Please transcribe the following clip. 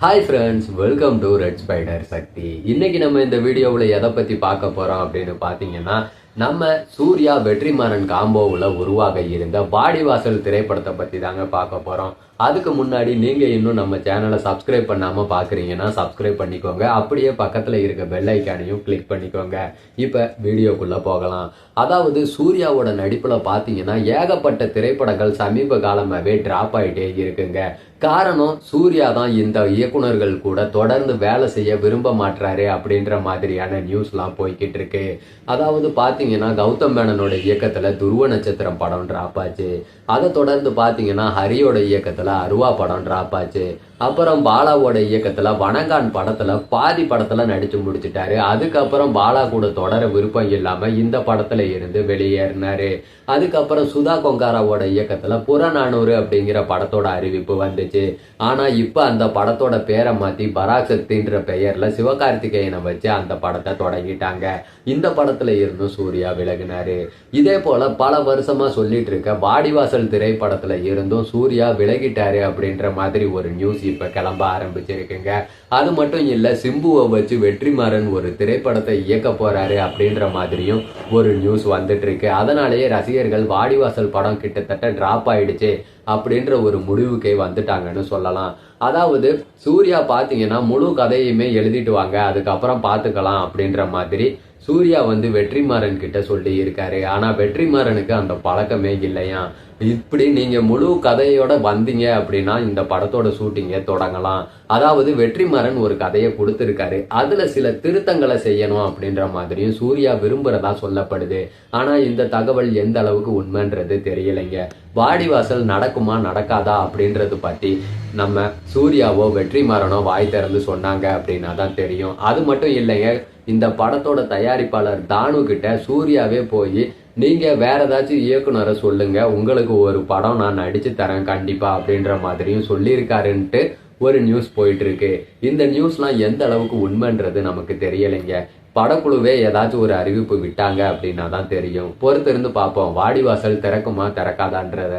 Hi friends, welcome to red spider Shakti. இன்னைக்கு நம்ம இந்த வீடியோவில் எதை பற்றி பார்க்க போகிறோம் அப்படின்னு பார்த்தீங்கன்னா, நம்ம சூர்யா வெற்றிமாறன் காம்போவில் உருவாக இருந்த வாடிவாசல் திரைப்படத்தை பற்றி தாங்க பார்க்க போகிறோம். அதுக்கு முன்னாடி நீங்கள் இன்னும் நம்ம சேனலை சப்ஸ்கிரைப் பண்ணாமல் பார்க்குறீங்கன்னா சப்ஸ்கிரைப் பண்ணிக்கோங்க. அப்படியே பக்கத்தில் இருக்க பெல் ஐக்கானையும் கிளிக் பண்ணிக்கோங்க. இப்போ வீடியோக்குள்ளே போகலாம். அதாவது சூர்யாவோட நடிப்பில் பார்த்தீங்கன்னா ஏகப்பட்ட திரைப்படங்கள் சமீப காலமாகவே டிராப் ஆகிட்டே இருக்குங்க. காரணம், சூர்யா தான் இந்த இயக்குனர்கள் கூட தொடர்ந்து வேலை செய்ய விரும்ப மாட்டாரு அப்படின்ற மாதிரியான நியூஸ்லாம் போய்கிட்டு இருக்கு. அதாவது பார்த்தீங்கன்னா கௌதம் மேனனோட இயக்கத்தில் துருவ நட்சத்திரம் படம் டிராப் ஆச்சு. அதை தொடர்ந்து பார்த்தீங்கன்னா ஹரியோட இயக்கத்தில் அருவா படம் டிராப் ஆச்சு. அப்புறம் பாலாவோட இயக்கத்துல வனங்கான் படத்துல பாதி படத்துல நடிச்சு முடிச்சுட்டாரு. அதுக்கப்புறம் பாலா கூட தொடர விருப்பம் இல்லாம இந்த படத்துல இருந்து வெளியேறினாரு. அதுக்கப்புறம் சுதா கொங்காராவோட இயக்கத்துல புறநானூறு அப்படிங்கிற படத்தோட அறிவிப்பு வந்துச்சு. ஆனா இப்ப அந்த படத்தோட பேரை மாத்தி பராசக்தின்ற பெயர்ல சிவகார்த்திகேயனை வச்சு அந்த படத்தை தொடங்கிட்டாங்க. இந்த படத்துல இருந்தும் சூர்யா விலகினாரு. இதே போல பல வருஷமா சொல்லிட்டு இருக்க வாடிவாசல் திரைப்படத்துல இருந்தும் சூர்யா விலகிட்டாரு அப்படின்ற மாதிரி ஒரு நியூஸ் இப்ப கிளம்ப ஆரம்பிச்சிருக்குங்க. அது மட்டும் இல்ல, சிம்புவை வச்சு வெற்றிமாறன் ஒரு திரைப்படத்தை இயக்க போறாரு அப்படின்ற மாதிரியும் ஒரு நியூஸ் வந்துட்டு இருக்கு. அதனாலேயே ரசிகர்கள் வாடிவாசல் படம் கிட்டத்தட்ட டிராப் ஆயிடுச்சு அப்படின்ற ஒரு முடிவுக்கே வந்துட்டாங்கன்னு சொல்லலாம். அதாவது சூர்யா பாத்தீங்கன்னா முழு கதையுமே எழுதிட்டு வாங்க, அதுக்கப்புறம் பாத்துக்கலாம் அப்படின்ற மாதிரி சூர்யா வெற்றிமாறன் கிட்ட சொல்லி இருக்காரு. ஆனா வெற்றிமாறனுக்கு அந்த பழக்கமே இல்லையா. இப்படி நீங்க முழு கதையோட வந்தீங்க அப்படின்னா இந்த படத்தோட ஷூட்டிங்க தொடங்கலாம். அதாவது வெற்றிமாறன் ஒரு கதையை கொடுத்திருக்காரு, அதுல சில திருத்தங்களை செய்யணும் அப்படின்ற மாதிரியும் சூர்யா விரும்புறதா சொல்லப்படுது. ஆனா இந்த தகவல் எந்த அளவுக்கு உண்மைன்றது தெரியலைங்க. வாடிவாசல் நடக்குமா நடக்காதா அப்படின்றது பத்தி நம்ம சூர்யாவோ வெற்றிமாறனோ வாய் திறந்து சொன்னாங்க அப்படின்னா தான் தெரியும். அது மட்டும் இல்லைங்க, இந்த படத்தோட தயாரிப்பாளர் தானு கிட்ட சூர்யாவே போய் நீங்க வேற ஏதாச்சும் இயக்குனரை சொல்லுங்க, உங்களுக்கு ஒரு படம் நான் நடிச்சு தரேன் கண்டிப்பா அப்படின்ற மாதிரியும் சொல்லியிருக்காருன்ட்டு ஒரு நியூஸ் போயிட்டு இருக்கு. இந்த நியூஸ்லாம் எந்த அளவுக்கு உண்மைன்றது நமக்கு தெரியலைங்க. படக்குழுவே ஏதாச்சும் ஒரு அறிவிப்பு விட்டாங்க அப்படின்னா தான் தெரியும். பொறுத்திருந்து பார்ப்போம், வாடிவாசல் திறக்குமா திறக்காதான்றத.